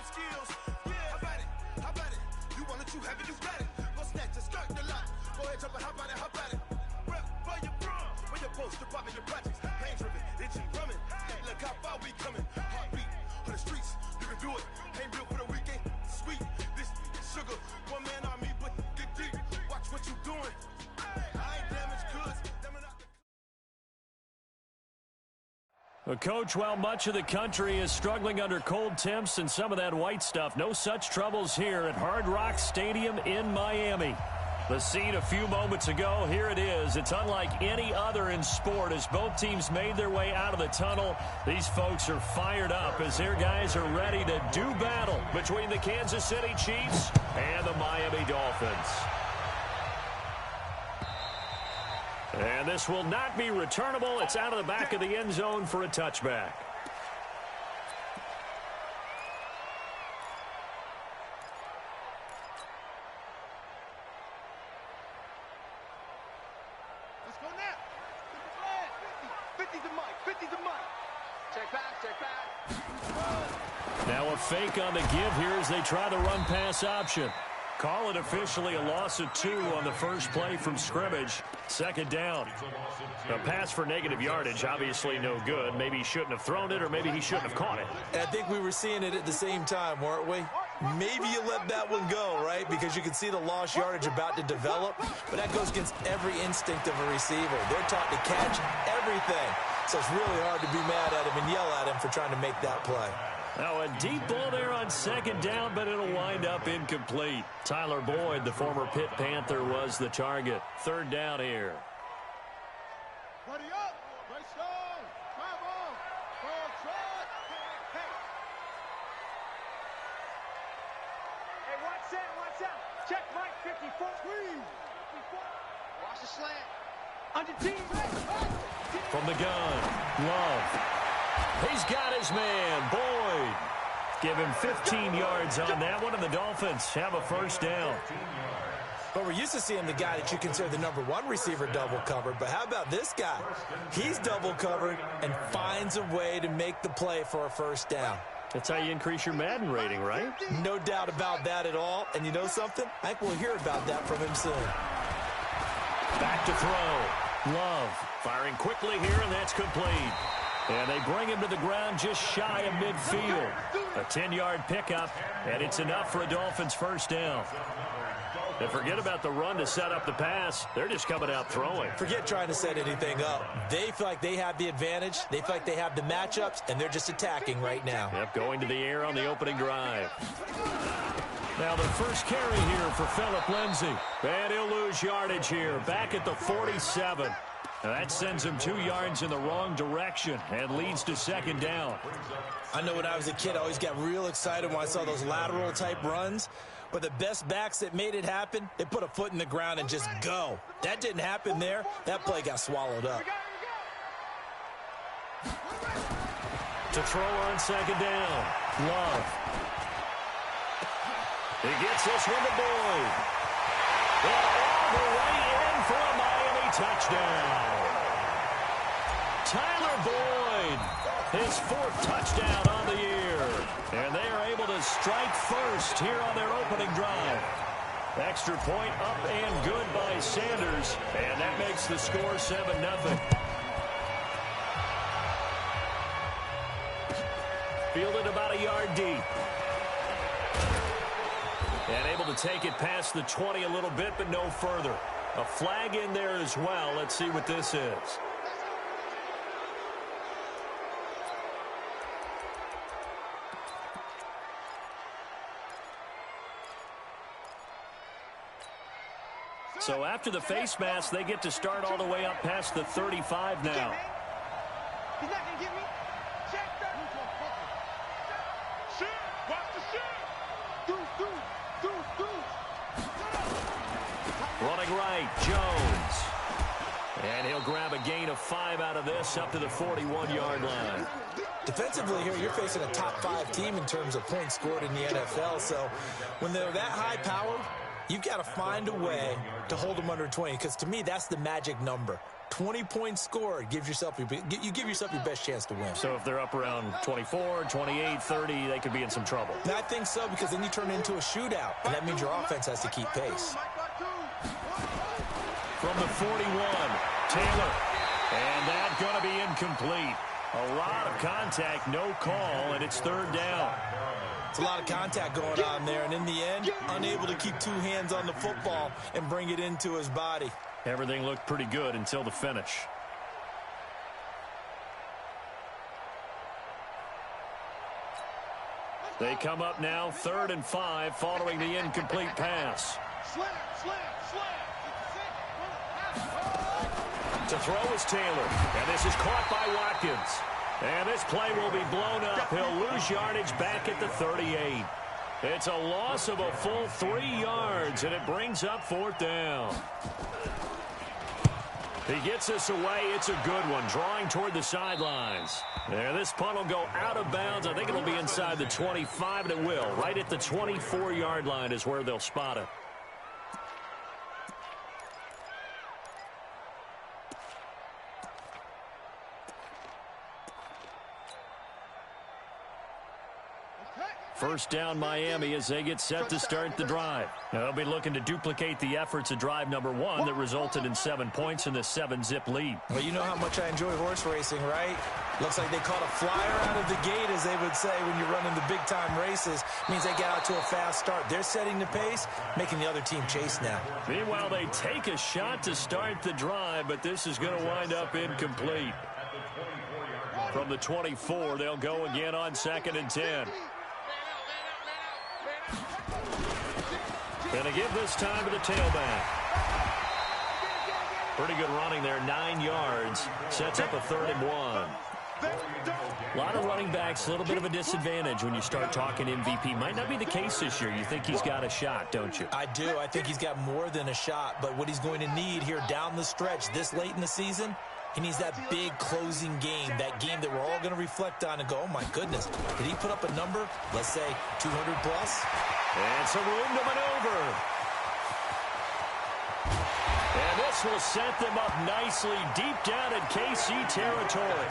them skills. Yeah, how about it? How about it? You want it, you have it, you got it. Go snatch it, skirt the lot. Go ahead, jump it, how about it? How about it? Rep where you from? Where your post, your poppin', your projects. Pain driven, itchy, drumming. Look how far we coming. Heartbeat on the streets, you can do it. Ain't real for the weekend. Sweet, this sugar, one man army, but get deep. Watch what you doing. I ain't damaged goods. Well, Coach, while much of the country is struggling under cold temps and some of that white stuff, no such troubles here at Hard Rock Stadium in Miami. The scene a few moments ago, here it is. It's unlike any other in sport as both teams made their way out of the tunnel. These folks are fired up as their guys are ready to do battle between the Kansas City Chiefs and the Miami Dolphins. And this will not be returnable. It's out of the back of the end zone for a touchback. Let's go now. 50 the mic. 50 the mic. Check back, check back. Now a fake on the give here as they try the run-pass option. Call it officially a loss of 2 on the first play from scrimmage. Second down. A pass for negative yardage, obviously no good. Maybe he shouldn't have thrown it, or maybe he shouldn't have caught it. I think we were seeing it at the same time, weren't we? Maybe you let that one go, right? Because you can see the lost yardage about to develop. But that goes against every instinct of a receiver. They're taught to catch everything. So it's really hard to be mad at him and yell at him for trying to make that play. Now a deep ball there on second down, but it'll wind up incomplete. Tyler Boyd, the former Pitt Panther, was the target. Third down here. Buddy up. Let's go. Come on. Ball track. Hey, watch out, watch out. Check right 54. Squeeze. 54. Watch the slant. Under team. From the gun, Love. He's got his man, Boyd. Give him 15 yards on that one, and the Dolphins have a first down. But we're used to seeing the guy that you consider the #1 receiver double covered. But how about this guy? He's double covered and finds a way to make the play for a first down. That's how you increase your Madden rating, right? No doubt about that at all. And you know something? I think we'll hear about that from him soon. Back to throw. Love firing quickly here, and that's complete. And they bring him to the ground just shy of midfield. A 10-yard pickup, and it's enough for a Dolphins first down. And forget about the run to set up the pass. They're just coming out throwing. Forget trying to set anything up. They feel like they have the advantage. They feel like they have the matchups, and they're just attacking right now. Yep, going to the air on the opening drive. Now the first carry here for Phillip Lindsay. And he'll lose yardage here, back at the 47. Now that sends him 2 yards in the wrong direction and leads to second down. I know when I was a kid, I always got real excited when I saw those lateral-type runs. But the best backs that made it happen, they put a foot in the ground and just go. That didn't happen there. That play got swallowed up. To throw on second down, Love. He gets this one to Boyd. And all the way in for a Miami touchdown. Tyler Boyd, his 4th touchdown on the year. And they are able to strike first here on their opening drive. Extra point up and good by Sanders. And that makes the score 7-0. Fielded about a yard deep. And able to take it past the 20 a little bit, but no further. A flag in there as well. Let's see what this is. So after the face mask, they get to start all the way up past the 35 now. He's not going to get me. Check that. Shit. Watch the shit. Running right, Jones. And he'll grab a gain of 5 out of this up to the 41-yard line. Defensively here, you're facing a top 5 team in terms of points scored in the NFL. So when they're that high powered, You've got to find a way to hold them under 20, because to me, that's the magic number. 20 points scored gives yourself you give yourself your best chance to win. So if they're up around 24, 28, 30, they could be in some trouble. And I think so, because then you turn it into a shootout, and that means your offense has to keep pace. From the 41, Taylor. And that's going to be incomplete. A lot of contact, no call, and it's third down. It's a lot of contact going on there, and in the end, unable to keep two hands on the football and bring it into his body. Everything looked pretty good until the finish. They come up now, 3rd and 5, following the incomplete pass. To throw is Taylor, and this is caught by Watkins. And this play will be blown up. He'll lose yardage back at the 38. It's a loss of a full 3 yards, and it brings up 4th down. He gets this away. It's a good one, drawing toward the sidelines. And this punt will go out of bounds. I think it'll be inside the 25, and it will. Right at the 24-yard line is where they'll spot it. First down Miami as they get set to start the drive. Now they'll be looking to duplicate the efforts of drive number 1 that resulted in 7 points in the 7-zip lead. Well, you know how much I enjoy horse racing, right? Looks like they caught a flyer out of the gate, as they would say when you're running the big-time races. Means they get out to a fast start. They're setting the pace, making the other team chase now. Meanwhile, they take a shot to start the drive, but this is going to wind up incomplete. From the 24, they'll go again on 2nd and 10. Going to give this time to the tailback. Pretty good running there, 9 yards. Sets up a 3rd and 1. A lot of running backs, a little bit of a disadvantage when you start talking MVP. Might not be the case this year. You think he's got a shot, don't you? I do. I think he's got more than a shot. But what he's going to need here down the stretch this late in the season, he needs that big closing game, that game that we're all going to reflect on and go, oh, my goodness, did he put up a number, let's say 200 plus? And some room to maneuver. And this will set them up nicely deep down in KC territory.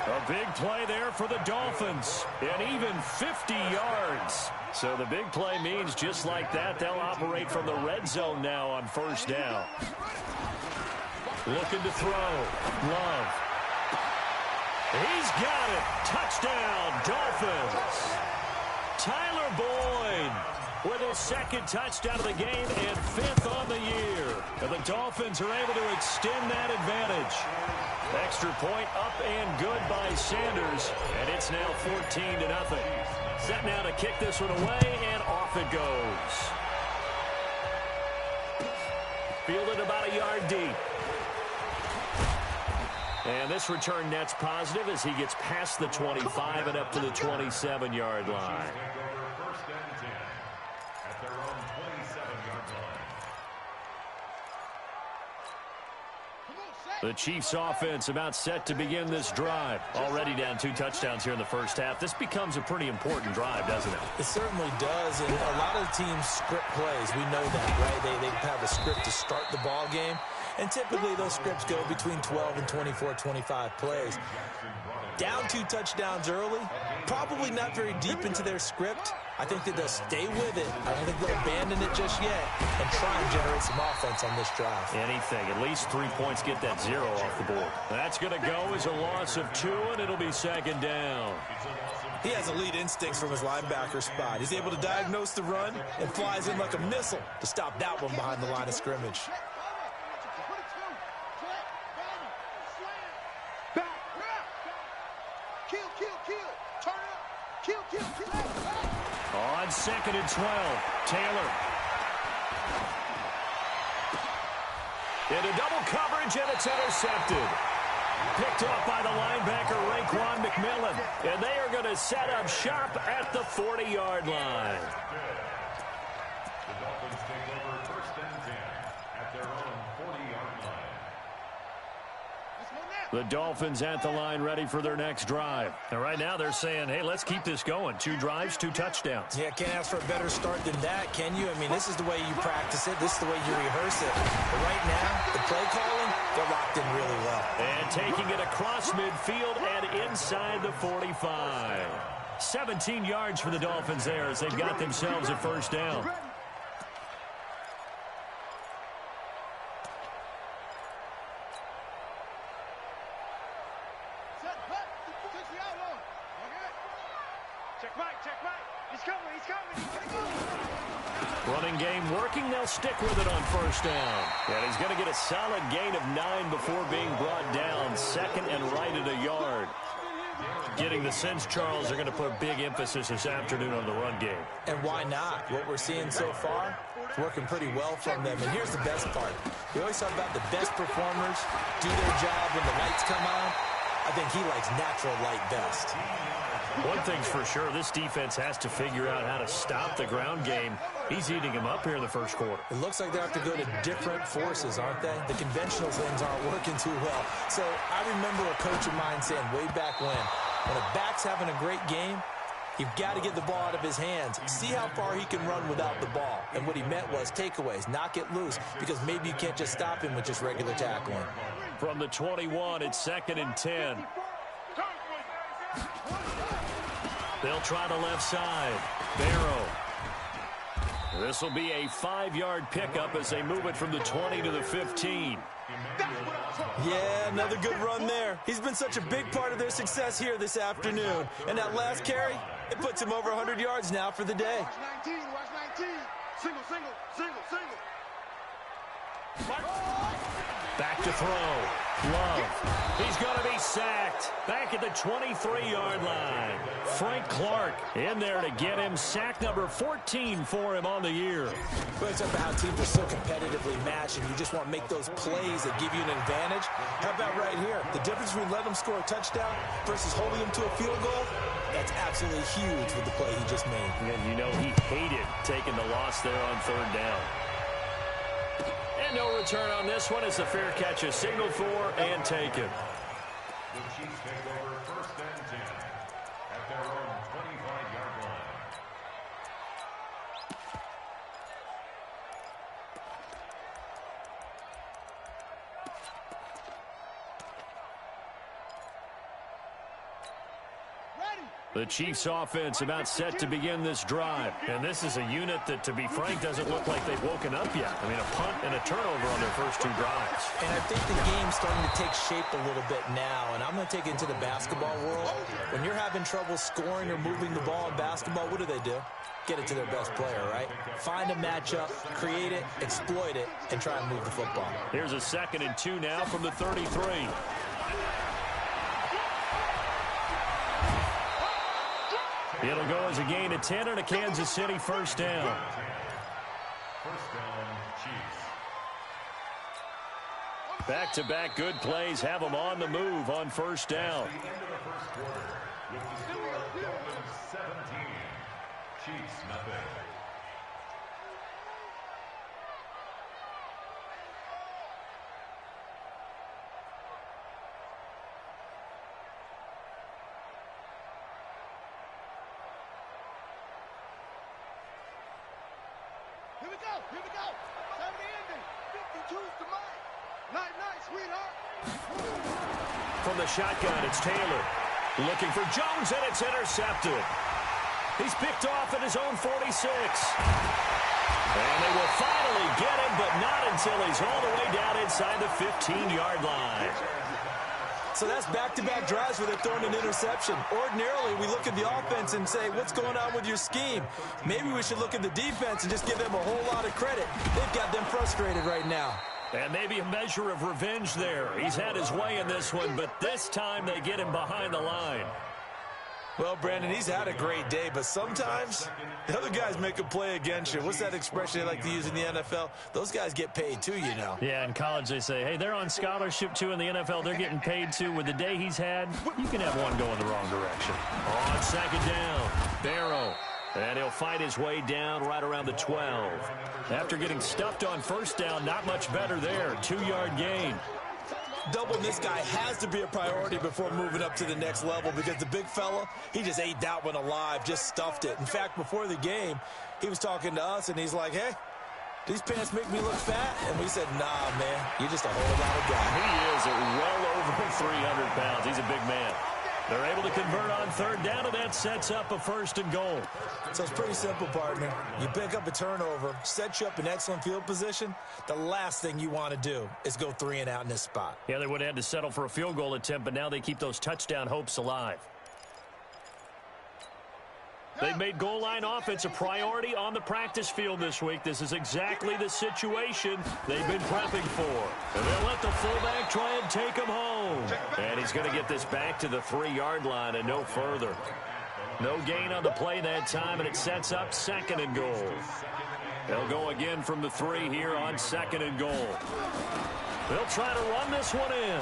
A big play there for the Dolphins, and even 50 yards. So the big play means just like that, they'll operate from the red zone now on 1st down. Looking to throw. Love. He's got it. Touchdown, Dolphins. Tyler Boyd with his 2nd touchdown of the game and 5th on the year. And the Dolphins are able to extend that advantage. Extra point up and good by Sanders, and it's now 14-0. Set now to kick this one away, and off it goes. Fielded about a yard deep. And this return net's positive as he gets past the 25 and up to the 27-yard line. The Chiefs offense about set to begin this drive. Already down 2 touchdowns here in the first half. This becomes a pretty important drive, doesn't it? It certainly does, and a lot of teams script plays. We know that, right? They have a script to start the ball game, and typically those scripts go between 12 and 24, 25 plays. Down 2 touchdowns early, probably not very deep into their script. I think that they'll stay with it. I don't think they'll abandon it just yet and try and generate some offense on this drive. Anything. At least 3 points, get that 0 off the board. That's going to go as a loss of 2, and it'll be 2nd down. He has elite instincts from his linebacker spot. He's able to diagnose the run and flies in like a missile to stop that one behind the line of scrimmage. On 2nd and 12, Taylor. Into double coverage, and it's intercepted. Picked off by the linebacker, Raekwon McMillan. And they are going to set up shop at the 40-yard line. The Dolphins take over 1st and 10 at their own 40-yard line. The Dolphins at the line ready for their next drive. And right now they're saying, hey, let's keep this going. 2 drives, 2 touchdowns. Yeah, can't ask for a better start than that, can you? I mean, this is the way you practice it. This is the way you rehearse it. But right now, the play calling, they're locked in really well. And taking it across midfield and inside the 45. 17 yards for the Dolphins there as they've got themselves a first down. Running game working. They'll stick with it on first down. And he's going to get a solid gain of 9 before being brought down. Second and right at a yard. Getting the sense, Charles, they're going to put a big emphasis this afternoon on the run game. And why not? What we're seeing so far, it's working pretty well from them. And here's the best part. We always talk about the best performers do their job when the lights come on. I think he likes natural light best. One thing's for sure, this defense has to figure out how to stop the ground game. He's eating him up here in the first quarter. It looks like they have to go to different forces, aren't they? The conventional things aren't working too well. So I remember a coach of mine saying way back when a back's having a great game, you've got to get the ball out of his hands. See how far he can run without the ball. And what he meant was takeaways, knock it loose, because maybe you can't just stop him with just regular tackling. From the 21, it's 2nd and 10. They'll try the left side. Barrow. This will be a 5-yard pickup as they move it from the 20 to the 15. Yeah, another good run there. He's been such a big part of their success here this afternoon. And that last carry, it puts him over 100 yards now for the day. Watch 19, watch 19. Single, single, single, single. Back to throw. Love. He's going to be sacked. Back at the 23-yard line. Frank Clark in there to get him. Sack number 14 for him on the year. Well, it's about how teams are so competitively matched, and you just want to make those plays that give you an advantage. How about right here? The difference between letting them score a touchdown versus holding them to a field goal, that's absolutely huge with the play he just made. And you know he hated taking the loss there on 3rd down. And no return on this one as the fair catch is signaled for and taken. The Chiefs take over 1st and 10 at their own 25-yard line. The Chiefs offense about set to begin this drive. And this is a unit that, to be frank, doesn't look like they've woken up yet. I mean, a punt and a turnover on their first 2 drives. And I think the game's starting to take shape a little bit now. And I'm going to take it into the basketball world. When you're having trouble scoring or moving the ball in basketball, what do? Get it to their best player, right? Find a matchup, create it, exploit it, and try and move the football. Here's a 2nd and 2 now from the 33. It'll go as a gain of 10 and a Kansas City first down. First down, Chiefs. Back-to-back good plays have them on the move on first down. The end of the first quarter with the score of Dolphins 17, Chiefs nothing. Here we go. 70 ending. 52's the mark. Night, night, sweetheart. From the shotgun, it's Taylor. Looking for Jones, and it's intercepted. He's picked off at his own 46. And they will finally get him, but not until he's all the way down inside the 15-yard line. So that's back-to-back drives where they're throwing an interception. Ordinarily, we look at the offense and say, what's going on with your scheme? Maybe we should look at the defense and just give them a whole lot of credit. They've got them frustrated right now. And maybe a measure of revenge there. He's had his way in this one, but this time they get him behind the line. Well, Brandon, he's had a great day, but sometimes the other guys make a play against you. What's that expression they like to use in the NFL? Those guys get paid too, you know. Yeah, in college they say, hey, they're on scholarship too. In the NFL, they're getting paid too. With the day he's had, you can have one going the wrong direction. On 2nd down, Barrow. And he'll fight his way down right around the 12. After getting stuffed on first down, not much better there. 2-yard gain. Doubling this guy has to be a priority before moving up to the next level because the big fella, he just ate that one alive, just stuffed it. In fact, before the game, he was talking to us, and he's like, hey, these pants make me look fat? And we said, nah, man, you're just a whole lot of guy. He is well over 300 pounds. He's a big man. They're able to convert on third down, and that sets up a 1st and goal. So it's pretty simple, partner. You pick up a turnover, set you up in excellent field position. The last thing you want to do is go 3 and out in this spot. Yeah, they would have had to settle for a field goal attempt, but now they keep those touchdown hopes alive. They've made goal line offense a priority on the practice field this week. This is exactly the situation they've been prepping for. And they'll let the fullback try and take him home. And he's going to get this back to the 3-yard line and no further. No gain on the play that time, and it sets up 2nd and goal. They'll go again from the 3 here on 2nd and goal. They'll try to run this one in.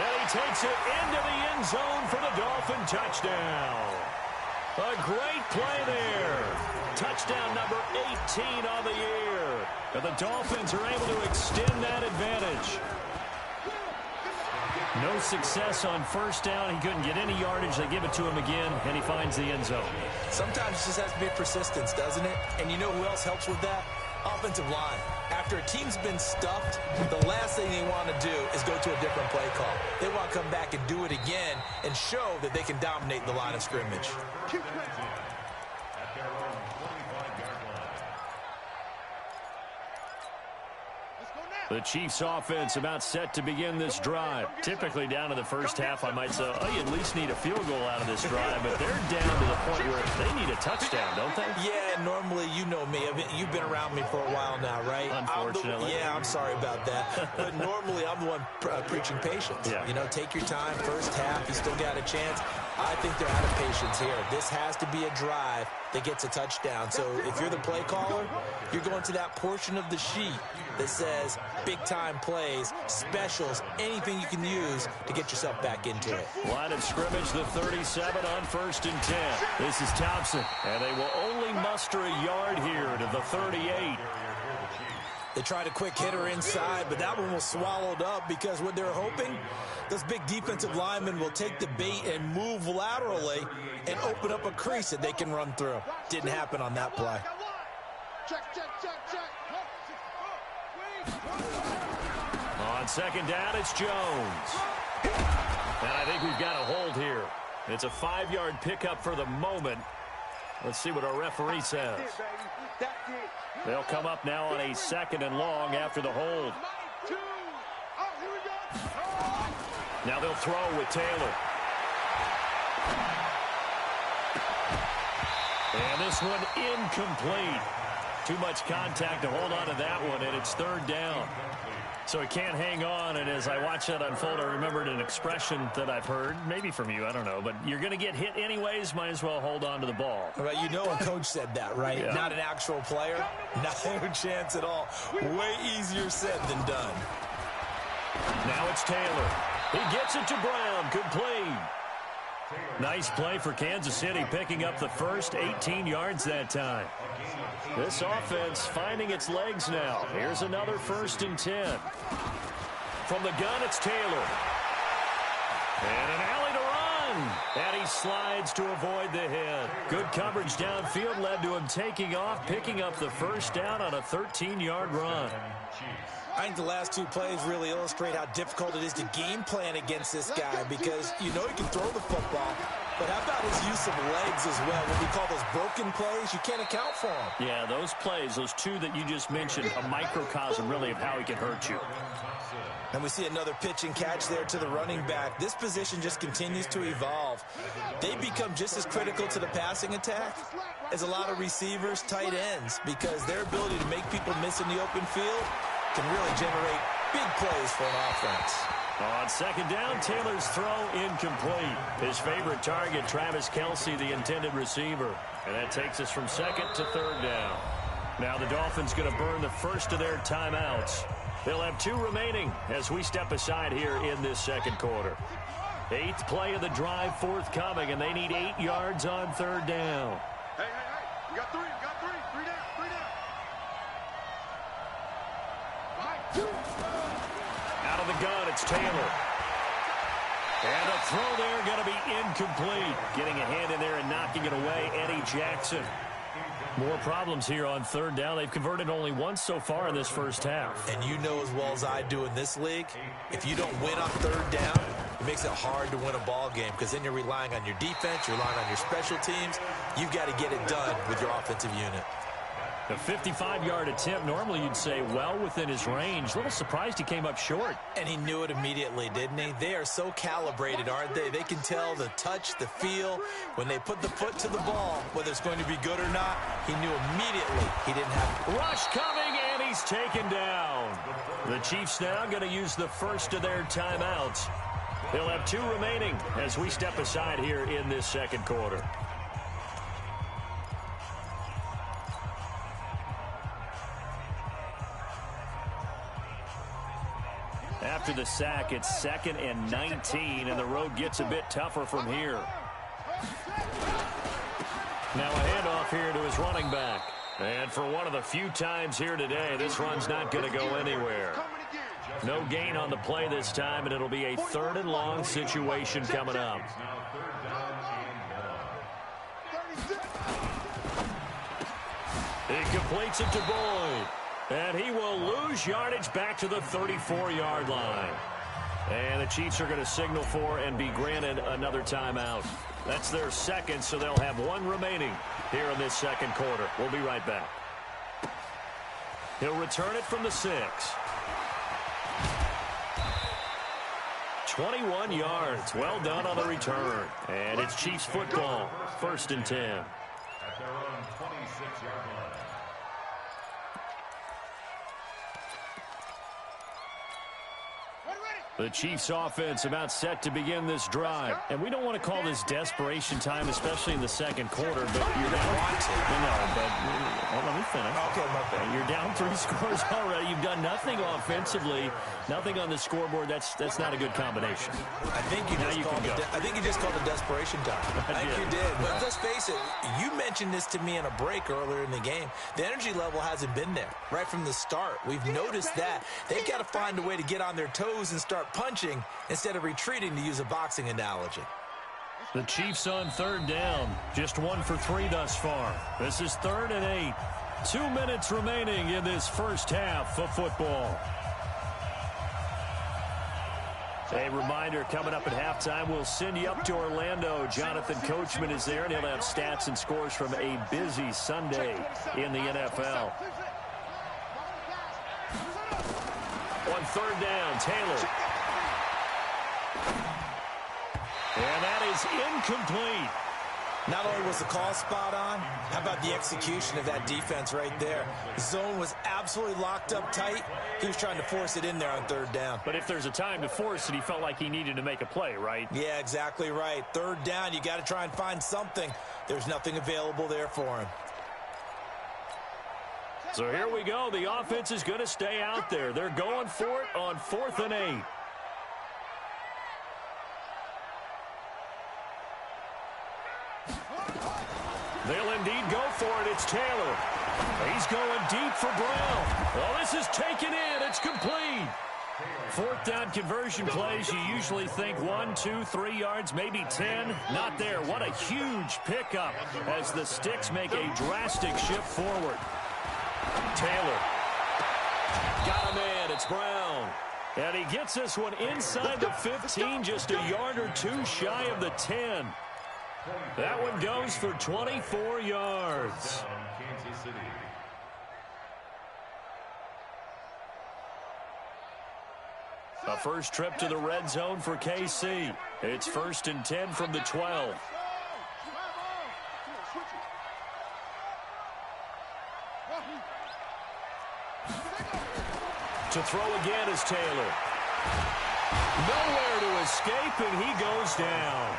And he takes it into the end zone for the Dolphin touchdown. A great play there. Touchdown number 18 on the year. And the Dolphins are able to extend that advantage. No success on 1st down. He couldn't get any yardage. They give it to him again, and he finds the end zone. Sometimes it just has to be persistence, doesn't it? And you know who else helps with that? Offensive line. After a team's been stuffed, the last thing they want to do is go to a different play call. They want to come back and do it again and show that they can dominate the line of scrimmage. The Chiefs offense about set to begin this drive. Typically down to the first half, I might say, oh, you at least need a field goal out of this drive, but they're down to the point where they need a touchdown, don't they? Yeah, normally, you know me. You've been around me for a while now, right? Unfortunately. I'm sorry about that. But normally, I'm the one preaching patience. Yeah. You know, take your time. First half, you still got a chance. I think they're out of patience here. This has to be a drive that gets a touchdown. So if you're the play caller, you're going to that portion of the sheet that says big-time plays, specials, anything you can use to get yourself back into it. Line of scrimmage, the 37 on 1st and 10. This is Thompson, and they will only muster a yard here to the 38. They tried a quick hitter inside, but that one was swallowed up because what they're hoping, those big defensive linemen will take the bait and move laterally and open up a crease that they can run through. Didn't happen on that play. On 2nd down, it's Jones. And I think we've got a hold here. It's a 5-yard pickup for the moment. Let's see what our referee says. They'll come up now on a 2nd and long after the hold. Now they'll throw with Taylor. And this one incomplete. Too much contact to hold on to that one, and it's 3rd down. So he can't hang on, and as I watch that unfold, I remembered an expression that I've heard, maybe from you, I don't know, but you're going to get hit anyways, might as well hold on to the ball. Well, you know a coach said that, right? Yeah. Not an actual player. Not a chance at all. Way easier said than done. Now it's Taylor. He gets it to Brown, complete. Nice play for Kansas City, picking up the first 18 yards that time. This offense finding its legs now. Here's another 1st and 10. From the gun, it's Taylor. And an alley to run. And he slides to avoid the hit. Good coverage downfield led to him taking off, picking up the 1st down on a 13-yard run. I think the last 2 plays really illustrate how difficult it is to game plan against this guy because you know he can throw the football, but how about his use of legs as well? What we call those broken plays, you can't account for them. Yeah, those plays, those 2 that you just mentioned, a microcosm really of how he can hurt you. And we see another pitch and catch there to the running back. This position just continues to evolve. They become just as critical to the passing attack as a lot of receivers, tight ends, because their ability to make people miss in the open field can really generate big plays for an offense. On 2nd down, Taylor's throw incomplete. His favorite target, Travis Kelce, the intended receiver. And that takes us from 2nd to 3rd down. Now the Dolphins going to burn the first of their timeouts. They'll have 2 remaining as we step aside here in this 2nd quarter. 8th play of the drive forthcoming, and they need 8 yards on 3rd down. Hey, you got 3, three down. Out of the gun, it's Taylor. And a throw there going to be incomplete. Getting a hand in there and knocking it away, Eddie Jackson. More problems here on third down. They've converted only once so far in this first half. And you know as well as I do in this league, if you don't win on third down, it makes it hard to win a ball game because then you're relying on your defense, you're relying on your special teams. You've got to get it done with your offensive unit. A 55-yard attempt, normally you'd say well within his range. A little surprised he came up short. And he knew it immediately, didn't he? They are so calibrated, aren't they? They can tell the touch, the feel. When they put the foot to the ball, whether it's going to be good or not, he knew immediately he didn't have it. Rush coming, and he's taken down. The Chiefs now going to use the first of their timeouts. They'll have 2 remaining as we step aside here in this second quarter. After the sack, it's 2nd and 19, and the road gets a bit tougher from here. Now a handoff here to his running back. And for one of the few times here today, this run's not going to go anywhere. No gain on the play this time, and it'll be a 3rd and long situation coming up. He completes it to Boyd. And he will lose yardage back to the 34-yard line. And the Chiefs are going to signal for and be granted another timeout. That's their second, so they'll have 1 remaining here in this second quarter. We'll be right back. He'll return it from the 6. 21 yards. Well done on the return. And it's Chiefs football. 1st and 10. At their own 26-yard line. The Chiefs offense about set to begin this drive. And we don't want to call this desperation time, especially in the second quarter, but you're down. Let me finish. Okay, you're down 3 scores already. You've done nothing offensively, nothing on the scoreboard. That's not a good combination. I think you just called it desperation time. I think you did. But let's face it, you mentioned this to me in a break earlier in the game. The energy level hasn't been there right from the start. We've noticed that. They've got to find a way to get on their toes and start punching instead of retreating, to use a boxing analogy. The Chiefs on 3rd down. Just 1 for 3 thus far. This is 3rd and 8. 2 minutes remaining in this first half of football. A reminder, coming up at halftime, we'll send you up to Orlando. Jonathan Coachman is there, and he'll have stats and scores from a busy Sunday in the NFL. On 3rd down, Taylor. And that is incomplete. Not only was the call spot on, how about the execution of that defense right there? The zone was absolutely locked up tight. He was trying to force it in there on 3rd down. But if there's a time to force it, he felt like he needed to make a play, right? Yeah, exactly right. 3rd down, you got to try and find something. There's nothing available there for him. So here we go. The offense is going to stay out there. They're going for it on 4th and 8. They'll indeed go for it. It's Taylor. He's going deep for Brown. Oh, this is taken in. It's complete. 4th down conversion plays, you usually think 1, 2, 3 yards, maybe 10. Not there. What a huge pickup as the Sticks make a drastic shift forward. Taylor. Got him in. It's Brown. And he gets this one inside the 15, just a yard or 2 shy of the 10. That one goes for 24 yards. Kansas City. A first trip to the red zone for KC. It's 1st and 10 from the 12. To throw again is Taylor. Nowhere to escape, and he goes down.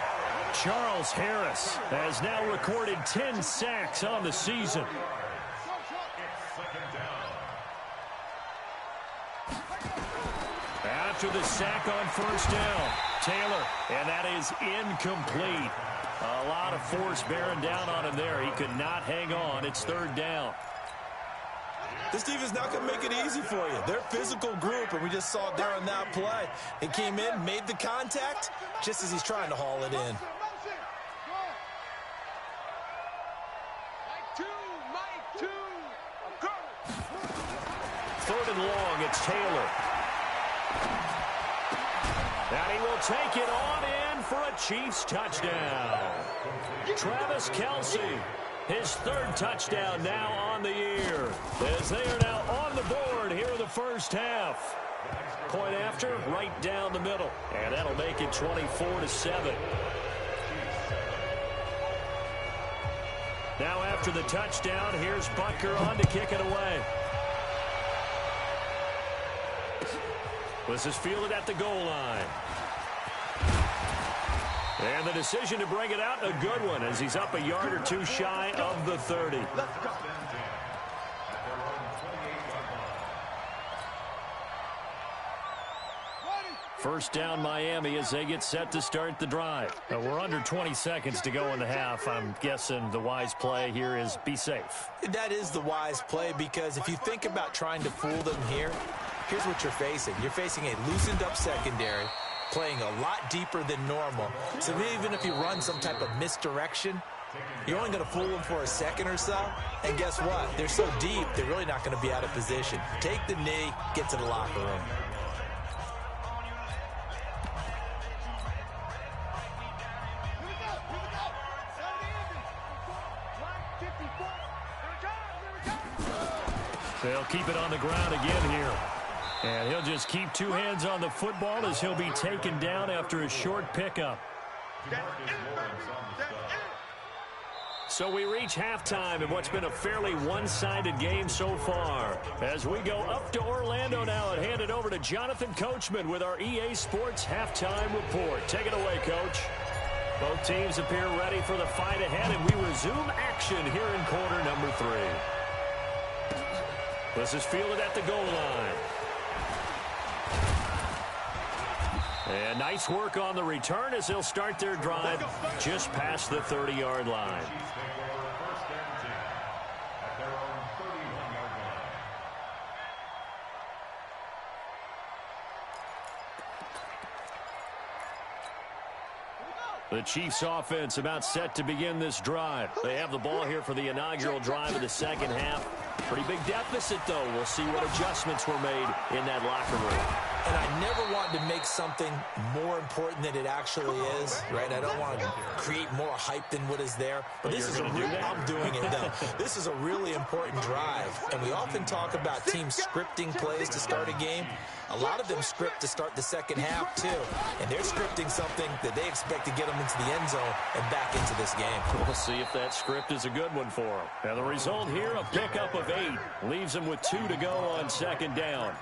Charles Harris has now recorded 10 sacks on the season. After the sack on 1st down, Taylor, and that is incomplete. A lot of force bearing down on him there. He could not hang on. It's 3rd down. This defense is not going to make it easy for you. They're a physical group, and we just saw it there on that play. He came in, made the contact, just as he's trying to haul it in. Third and long, it's Taylor. And he will take it on in for a Chiefs touchdown. Travis Kelce, his third touchdown now on the year, as they are now on the board here in the first half. Point after, right down the middle, and that'll make it 24-7. Now after the touchdown, here's Butker on to kick it away. This is fielded at the goal line. And the decision to bring it out, a good one, as he's up a yard or two shy of the 30. First down, Miami, as they get set to start the drive. We're under 20 seconds to go in the half. I'm guessing the wise play here is be safe. That is the wise play, because if you think about trying to fool them here, here's what you're facing. You're facing a loosened-up secondary, playing a lot deeper than normal. So even if you run some type of misdirection, you're only going to fool them for a second or so. And guess what? They're so deep, they're really not going to be out of position. Take the knee, get to the locker room. They'll keep it on the ground again here. And he'll just keep two hands on the football as he'll be taken down after a short pickup. So we reach halftime in what's been a fairly one-sided game so far. As we go up to Orlando now and hand it over to Jonathan Coachman with our EA Sports Halftime Report. Take it away, Coach. Both teams appear ready for the fight ahead, and we resume action here in quarter number 3. This is fielded at the goal line. And nice work on the return as they'll start their drive just past the 30-yard line. The Chiefs offense about set to begin this drive. They have the ball here for the inaugural drive of the second half. Pretty big deficit, though. We'll see what adjustments were made in that locker room. And I never wanted to make something more important than it actually is, right? I don't want to create more hype than what is there. But this is I'm doing it, though. This is a really important drive. And we often talk about teams scripting plays to start a game. A lot of them script to start the second half, too. And they're scripting something that they expect to get them into the end zone and back into this game. We'll see if that script is a good one for them. And the result here, a pickup of 8. Leaves them with 2 to go on second down.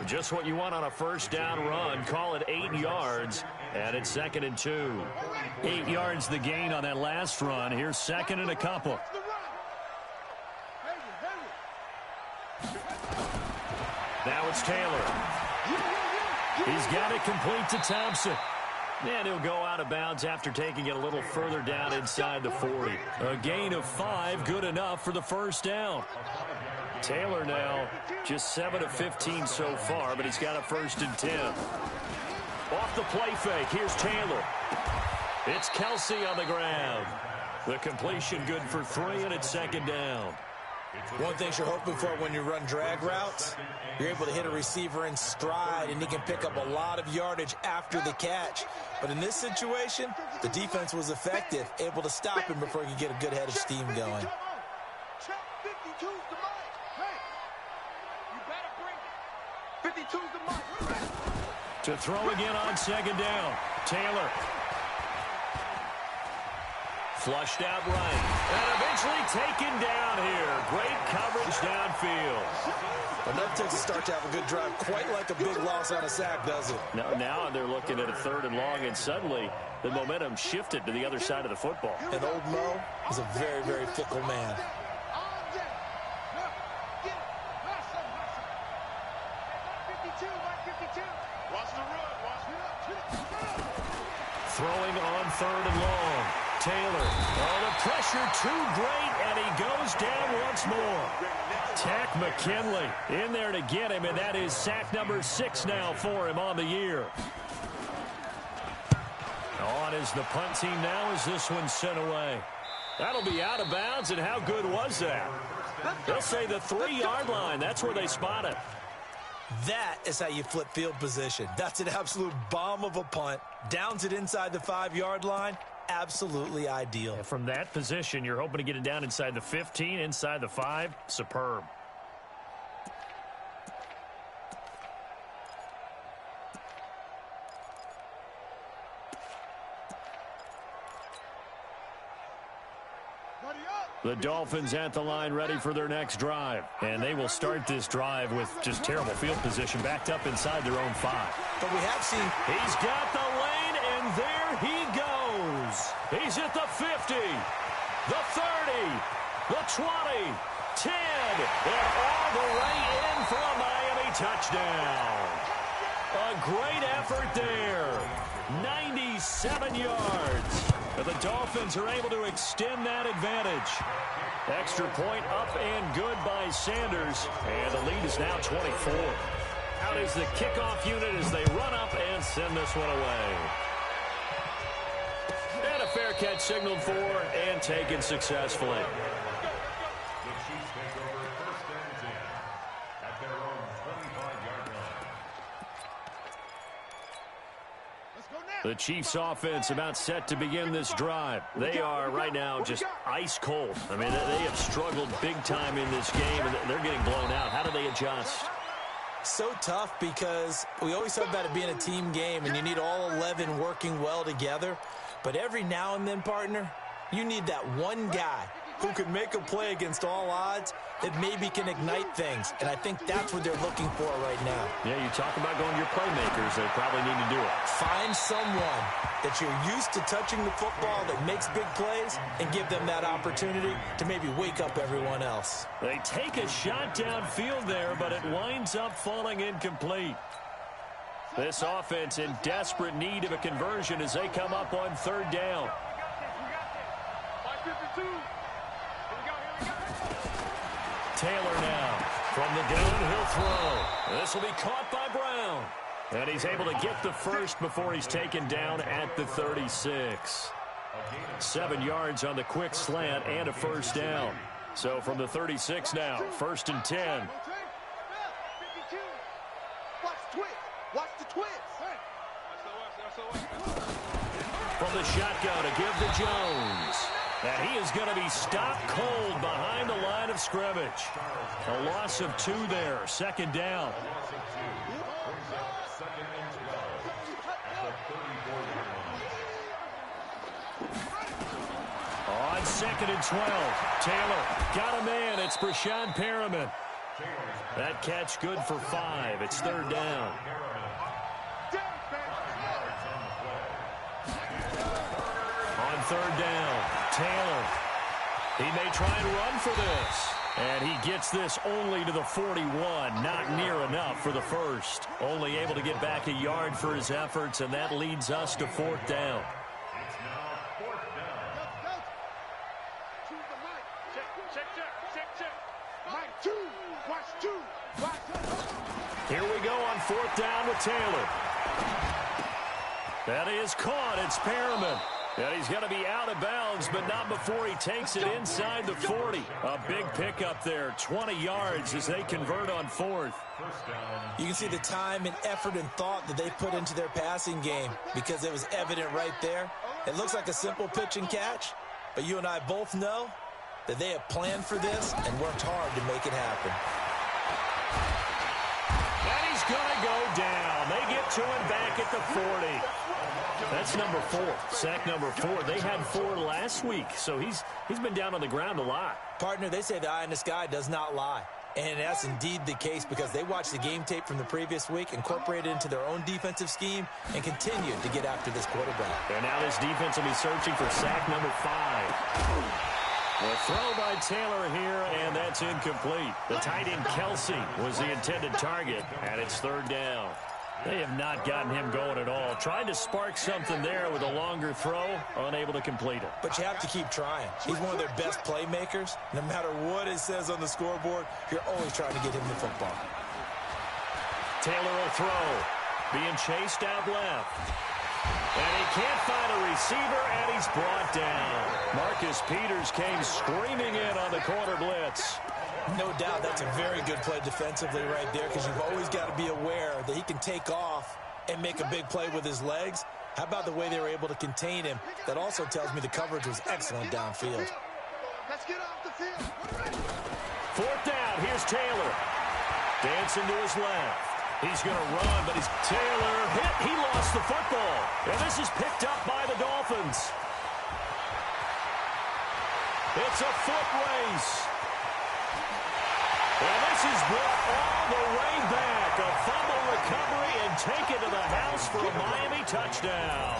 Just what you want on a first down run. Call it 8 yards. And it's 2nd and 2. 8 yards the gain on that last run. Here's 2nd and a couple. Now it's Taylor. He's got it complete to Thompson. And he'll go out of bounds after taking it a little further down inside the 40. A gain of 5, good enough for the first down. Taylor now just 7 of 15 so far, but he's got a 1st and 10. Off the play fake, here's Taylor. It's Kelce on the ground. The completion good for 3, and it's 2nd down. One thing you're hoping for when you run drag routes, you're able to hit a receiver in stride, and he can pick up a lot of yardage after the catch. But in this situation, the defense was effective, able to stop him before he could get a good head of steam going. To throw again on 2nd down. Taylor. Flushed out right. And eventually taken down here. Great coverage downfield. Enough takes a start to have a good drive. Quite like a big loss on a sack, does it? Now they're looking at a 3rd and long, and suddenly the momentum shifted to the other side of the football. And old Mo is a very, very fickle man. Throwing on 3rd and long. Taylor. Oh, the pressure too great, and he goes down once more. Tech McKinley in there to get him, and that is sack number 6 now for him on the year. On is the punt team now as this one's sent away. That'll be out of bounds, and how good was that? They'll say the 3-yard line. That's where they spot it. That is how you flip field position. That's an absolute bomb of a punt. Downs it inside the 5-yard line. Absolutely ideal. And from that position, you're hoping to get it down inside the 15, inside the 5. Superb. The Dolphins at the line ready for their next drive. And they will start this drive with just terrible field position backed up inside their own 5. But we have seen... He's got the lane, and there he goes. He's at the 50, the 30, the 20, 10, and all the way in for a Miami touchdown. A great effort there. 97 yards. But the Dolphins are able to extend that advantage. Extra point up and good by Sanders. And the lead is now 24. Out is the kickoff unit as they run up and send this one away. And a fair catch signaled for and taken successfully. The Chiefs take over 1st and 10 at their own 25-yard line. The Chiefs offense about set to begin this drive. They are right now just ice cold. I mean, they have struggled big time in this game, and they're getting blown out. How do they adjust? So tough because we always talk about it being a team game, and you need all 11 working well together. But every now and then, partner, you need that one guy who can make a play against all odds that maybe can ignite things. And I think that's what they're looking for right now. Yeah, you talk about going to your playmakers. They probably need to do it. Find someone that you're used to touching the football that makes big plays and give them that opportunity to maybe wake up everyone else. They take a shot downfield there, but it winds up falling incomplete. This offense in desperate need of a conversion as they come up on 3rd down. Taylor now from the downhill throw. This will be caught by Brown. And he's able to get the first before he's taken down at the 36. 7 yards on the quick slant and a 1st down. So from the 36 now, 1st and 10. Watch the twist. From the shotgun to give to Jones. And he is going to be stopped cold behind the line of scrimmage. A loss of 2 there, 2nd down. On 2nd and 12, Taylor got a man. It's Brashad Perriman. That catch good for 5. It's 3rd down. On 3rd down, Taylor. He may try and run for this. And he gets this only to the 41. Not near enough for the first. Only able to get back a yard for his efforts, and that leads us to 4th down. It's now 4th down. Here we go on 4th down with Taylor. That is caught. It's Perriman. And he's going to be out of bounds, but not before he takes it inside the 40. A big pickup there, 20 yards as they convert on 4th. You can see the time and effort and thought that they put into their passing game because it was evident right there. It looks like a simple pitch and catch, but you and I both know that they have planned for this and worked hard to make it happen. And he's going to go down. They get to him back at the 40. That's number 4, sack number 4. They had 4 last week, so he's been down on the ground a lot. Partner, they say the eye in the sky does not lie. And that's indeed the case because they watched the game tape from the previous week, incorporated it into their own defensive scheme, and continued to get after this quarterback. And now this defense will be searching for sack number 5. The throw by Taylor here, and that's incomplete. The tight end Kelsey was the intended target, and it's 3rd down. They have not gotten him going at all. Tried to spark something there with a longer throw, unable to complete it. But you have to keep trying. He's one of their best playmakers. No matter what it says on the scoreboard, you're always trying to get him the football. Taylor will throw. Being chased out left. And he can't find a receiver, and he's brought down. Marcus Peters came screaming in on the corner blitz. No doubt that's a very good play defensively right there, because you've always got to be aware that he can take off and make a big play with his legs. How about the way they were able to contain him? That also tells me the coverage was excellent downfield. Let's get off the field. Fourth down. Here's Taylor. Dancing to his left. He's going to run, but he's Taylor hit. He lost the football. And this is picked up by the Dolphins. It's a foot race. And this is brought all the way back. A fumble recovery and take it to the house for a Miami touchdown.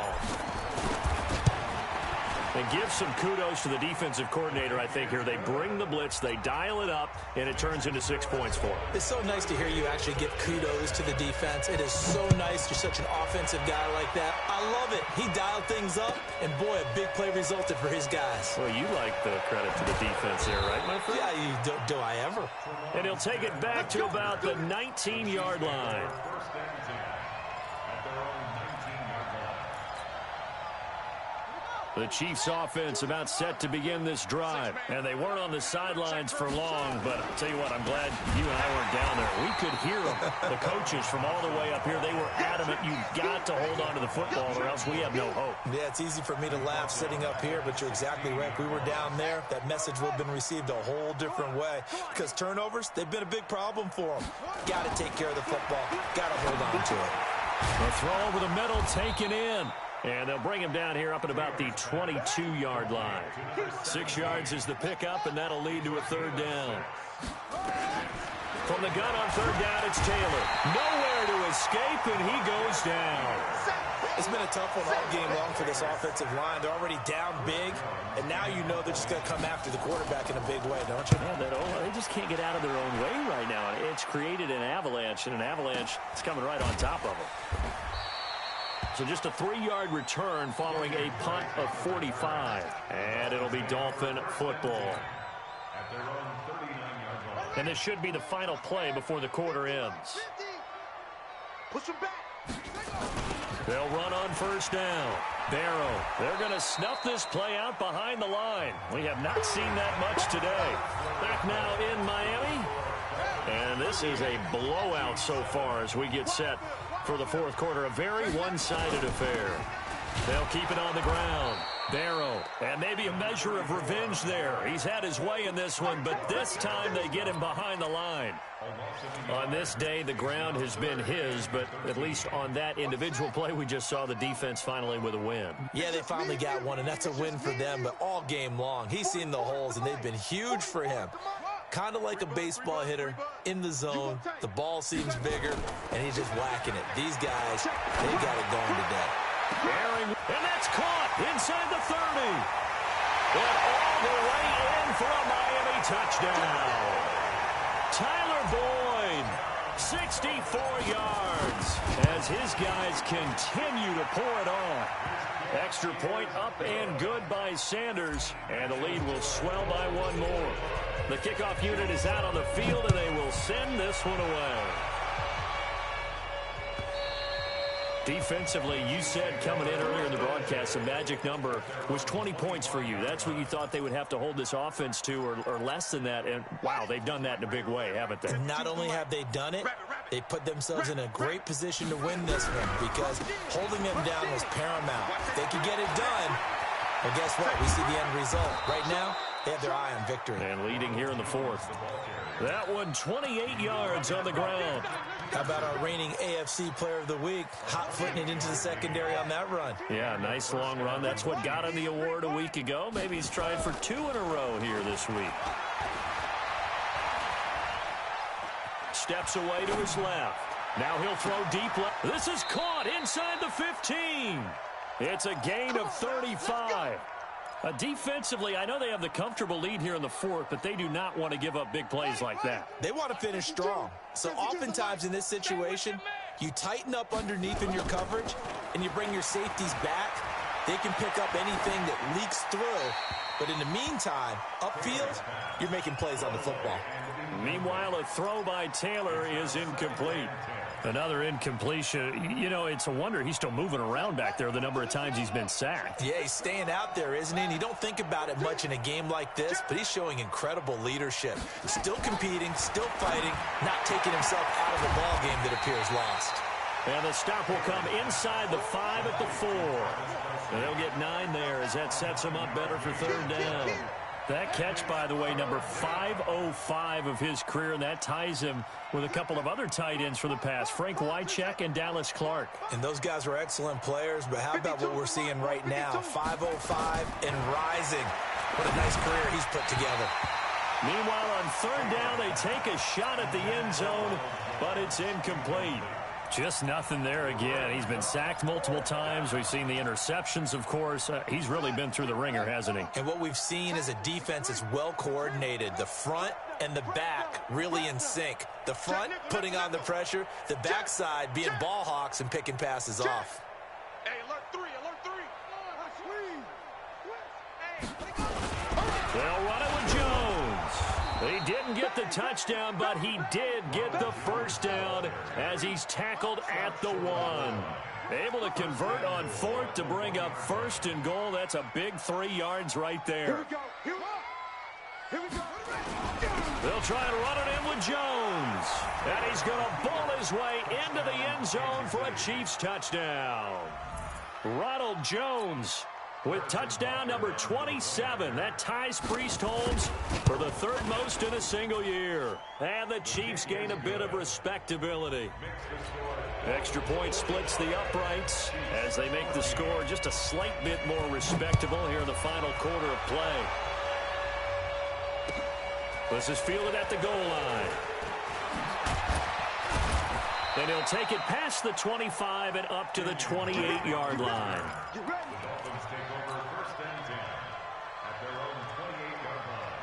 And give some kudos to the defensive coordinator, I think, here. They bring the blitz, they dial it up, and it turns into 6 points for them. It's so nice to hear you actually give kudos to the defense. It is so nice. You're such an offensive guy like that. I love it. He dialed things up, and boy, a big play resulted for his guys. Well, you like the credit to the defense there, right, my friend? Yeah, do I ever? And he'll take it back to about the 19-yard line. The Chiefs offense about set to begin this drive. And they weren't on the sidelines for long, but I'll tell you what, I'm glad you and I weren't down there. We could hear them, the coaches from all the way up here. They were adamant, you've got to hold on to the football or else we have no hope. Yeah, it's easy for me to laugh sitting up here, but you're exactly right. If we were down there, that message would have been received a whole different way. Because turnovers, they've been a big problem for them. Got to take care of the football. Got to hold on to it. A throw over the middle taken in. And they'll bring him down here up at about the 22-yard line. 6 yards is the pickup, and that'll lead to a third down. From the gun on third down, it's Taylor. Nowhere to escape, and he goes down. It's been a tough one all game long for this offensive line. They're already down big, and now you know they're just going to come after the quarterback in a big way, don't you? Yeah, they just can't get out of their own way right now. It's created an avalanche, and an avalanche is coming right on top of them. So just a 3-yard return following a punt of 45. And it'll be Dolphin football. And this should be the final play before the quarter ends. Push him back. They'll run on first down. Barrow, they're going to snuff this play out behind the line. We have not seen that much today. Back now in Miami. And this is a blowout so far as we get set for the fourth quarter. A very one-sided affair. They'll keep it on the ground. Barrow, and maybe a measure of revenge there. He's had his way in this one, but this time they get him behind the line. On this day, the ground has been his, but at least on that individual play, we just saw the defense finally with a win. Yeah, they finally got one, and that's a win for them, but all game long, he's seen the holes, and they've been huge for him. Kind of like a baseball hitter in the zone. The ball seems bigger, and he's just whacking it. These guys, they got it going today. And that's caught inside the 30. And all the way in for a Miami touchdown. Tyler Boyd, 64 yards, as his guys continue to pour it on. Extra point up and good by Sanders, and the lead will swell by one more. The kickoff unit is out on the field, and they will send this one away. Defensively, you said coming in earlier in the broadcast, the magic number was 20 points for you. That's what you thought they would have to hold this offense to, or less than that. And, wow, they've done that in a big way, haven't they? Not only have they done it, they put themselves in a great position to win this one because holding them down was paramount. If they could get it done, well, guess what? We see the end result. Right now, they have their eye on victory. And leading here in the fourth. That one, 28 yards on the ground. How about our reigning AFC Player of the Week, hot-footing it into the secondary on that run? Yeah, nice long run. That's what got him the award a week ago. Maybe he's trying for 2 in a row here this week. Steps away to his left. Now he'll throw deep left. This is caught inside the 15. It's a gain of 35. Defensively, I know they have the comfortable lead here in the fourth, but they do not want to give up big plays like that. They want to finish strong. So oftentimes in this situation, You tighten up underneath in your coverage, and you bring your safeties back. They can pick up anything that leaks through. But in the meantime, upfield, you're making plays on the football. Meanwhile, a throw by Taylor is incomplete. Another incompletion. You know, it's a wonder he's still moving around back there the number of times he's been sacked. Yeah, he's staying out there, isn't he? And you don't think about it much in a game like this, but he's showing incredible leadership. Still competing, still fighting, not taking himself out of a ball game that appears lost. And the stop will come inside the 5 at the 4. And they'll get 9 there as that sets him up better for third down. That catch, by the way, number 505 of his career, and that ties him with a couple of other tight ends for the pass, Frank Wycheck and Dallas Clark. And those guys are excellent players, but how about what we're seeing right now? 505 and rising. What a nice career he's put together. Meanwhile, on third down, they take a shot at the end zone, but it's incomplete. Just nothing there again. He's been sacked multiple times. We've seen the interceptions, of course. He's really been through the ringer, hasn't he? And what we've seen is a defense that's well coordinated. The front and the back really in sync. The front putting on the pressure. The backside being ball hawks and picking passes off. Hey, alert 3, alert 3. They'll run it with Jones. He didn't get the touchdown, but he did get the first down as he's tackled at the 1. Able to convert on 4th to bring up 1st and goal. That's a big 3 yards right there. Here we go. They'll try and run it in with Jones. And he's going to ball his way into the end zone for a Chiefs touchdown. Ronald Jones with touchdown number 27. That ties Priest Holmes for the 3rd most in a single year. And the Chiefs gain a bit of respectability. Extra point splits the uprights as they make the score just a slight bit more respectable here in the final quarter of play. This is fielded at the goal line. Then he'll take it past the 25 and up to the 28-yard line. Dolphins take over 1st and 10 at their own 28-yard line.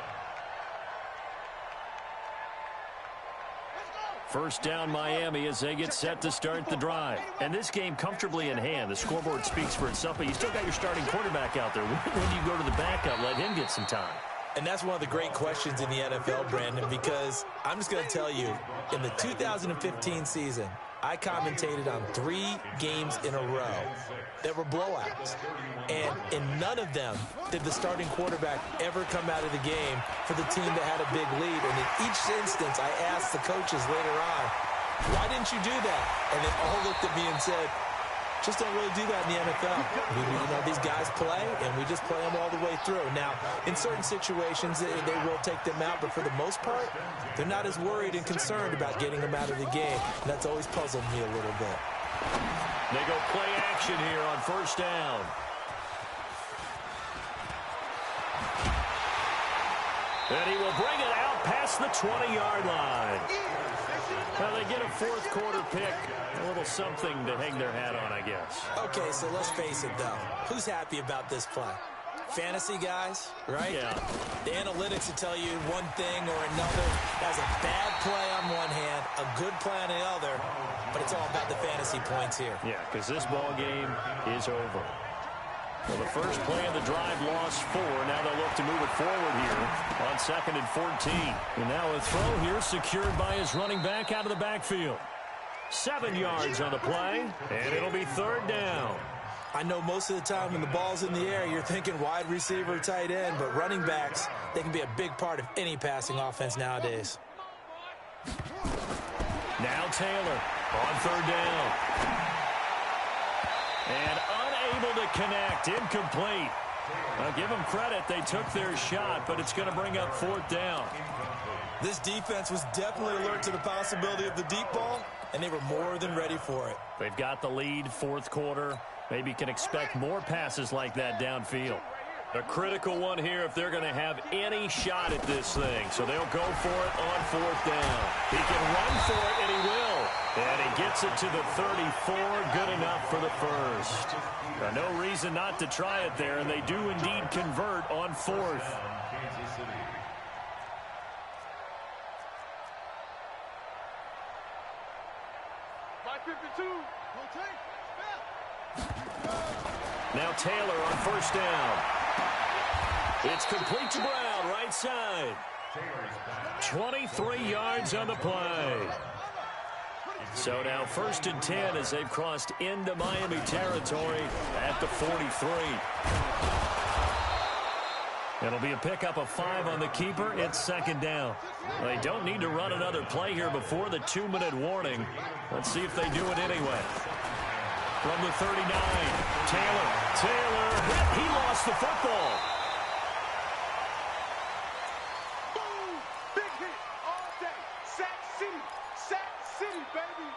First down Miami as they get set to start the drive. And this game comfortably in hand. The scoreboard speaks for itself, but you still got your starting quarterback out there. When do you go to the backup, let him get some time? And that's one of the great questions in the NFL, Brandon, because I'm just going to tell you, in the 2015 season, I commentated on 3 games in a row that were blowouts. And in none of them did the starting quarterback ever come out of the game for the team that had a big lead. And in each instance, I asked the coaches later on, why didn't you do that? And they all looked at me and said, just don't really do that in the NFL. You know, these guys play, and we just play them all the way through. Now, in certain situations, they will take them out, but for the most part, they're not as worried and concerned about getting them out of the game. And that's always puzzled me a little bit. They go play action here on first down. And he will bring it out past the 20-yard line. Well, they get a 4th quarter pick. A little something to hang their hat on, I guess. Okay, so let's face it, though. Who's happy about this play? Fantasy guys, right? Yeah. The analytics will tell you one thing or another. That's a bad play on one hand, a good play on the other, but it's all about the fantasy points here. Yeah, because this ball game is over. Well, the first play of the drive lost 4. Now they'll look to move it forward here on 2nd and 14. And now a throw here secured by his running back out of the backfield. 7 yards on the play, and it'll be 3rd down. I know most of the time when the ball's in the air, you're thinking wide receiver, tight end, but running backs, they can be a big part of any passing offense nowadays. Now Taylor on 3rd down. And unable to connect, incomplete. Now give them credit, they took their shot, but it's going to bring up 4th down. This defense was definitely alert to the possibility of the deep ball, and they were more than ready for it. They've got the lead, 4th quarter. Maybe can expect more passes like that downfield. A critical one here if they're going to have any shot at this thing. So they'll go for it on 4th down. He can run for it, and he will. And he gets it to the 34. Good enough for the first. Now, no reason not to try it there, and they do indeed convert on 4th. Now Taylor on first down. It's complete to Brown, right side. 23 yards on the play. So now 1st and 10 as they've crossed into Miami territory at the 43. It'll be a pickup of 5 on the keeper. It's 2nd down. They don't need to run another play here before the 2-minute warning. Let's see if they do it anyway. From the 39, Taylor. He lost the football. Boom! Big hit all day. Sack City, baby.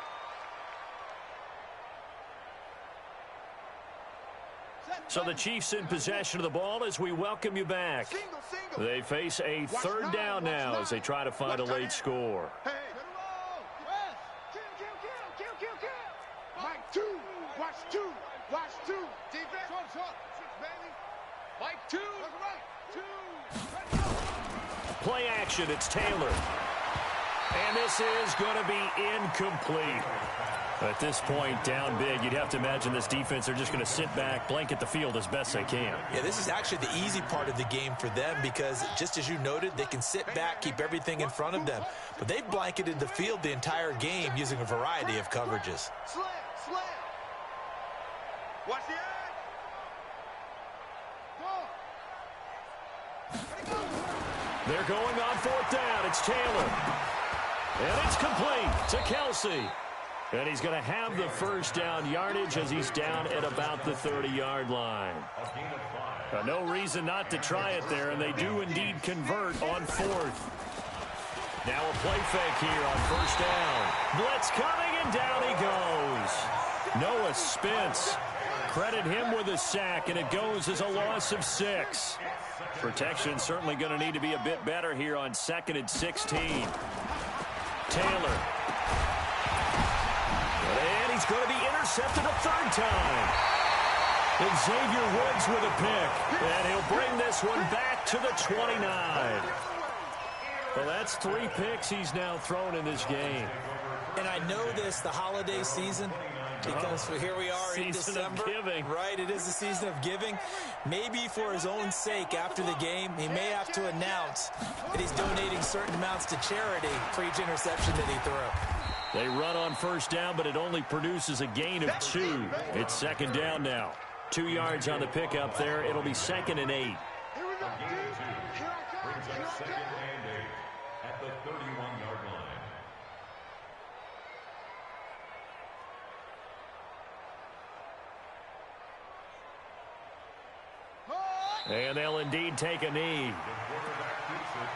So the Chiefs in possession of the ball as we welcome you back. They face a 3rd down now as they try to find a late score. Hey. Mike 2. Watch 2. Defense. Baby. Mike 2. Play action. It's Taylor. And this is going to be incomplete. At this point, down big, you'd have to imagine this defense are just going to sit back, blanket the field as best they can. Yeah, this is actually the easy part of the game for them because, just as you noted, they can sit back, keep everything in front of them. But they've blanketed the field the entire game using a variety of coverages. Slam. Watch the edge. They're going on 4th down. It's Taylor. And it's complete to Kelsey. And he's going to have the 1st down yardage as he's down at about the 30-yard line. No reason not to try it there, and they do indeed convert on 4th. Now a play fake here on 1st down. Blitz coming, and down he goes. Noah Spence. Credit him with a sack, and it goes as a loss of 6. Protection certainly going to need to be a bit better here on 2nd and 16. Taylor. And he's going to be intercepted a 3rd time. And Xavier Woods with a pick. And he'll bring this one back to the 29. Well, that's 3 picks he's now thrown in this game. And I know this, the holiday season, because here we are in December. Season of giving. Right, it is the season of giving. Maybe for his own sake after the game, he may have to announce that he's donating certain amounts to charity for each interception that he threw. They run on 1st down, but it only produces a gain of 2. It's 2nd down now. 2 yards on the pickup there. It'll be 2nd and 8. Brings up 2nd and 8 at the 31-yard line. And they'll indeed take a knee. The quarterback keeps it.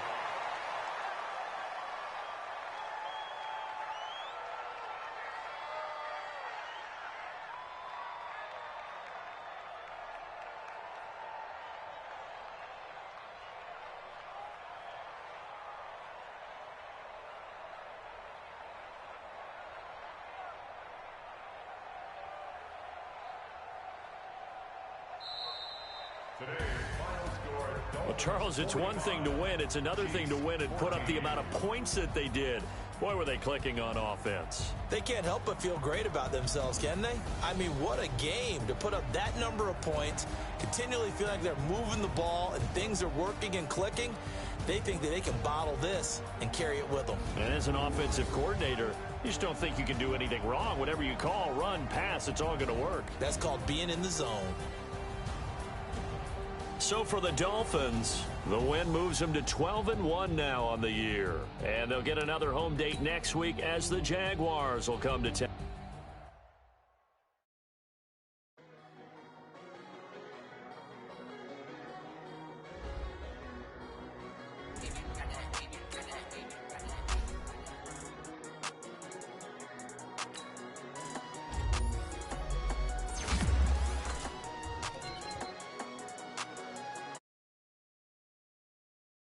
Well, Charles, it's one thing to win. It's another thing to win and put up the amount of points that they did. Boy, were they clicking on offense. They can't help but feel great about themselves, can they? I mean, what a game to put up that number of points, continually feel like they're moving the ball and things are working and clicking. They think that they can bottle this and carry it with them. And as an offensive coordinator, you just don't think you can do anything wrong. Whatever you call, run, pass, it's all going to work. That's called being in the zone. So for the Dolphins, the win moves them to 12-1 now on the year. And they'll get another home date next week as the Jaguars will come to town.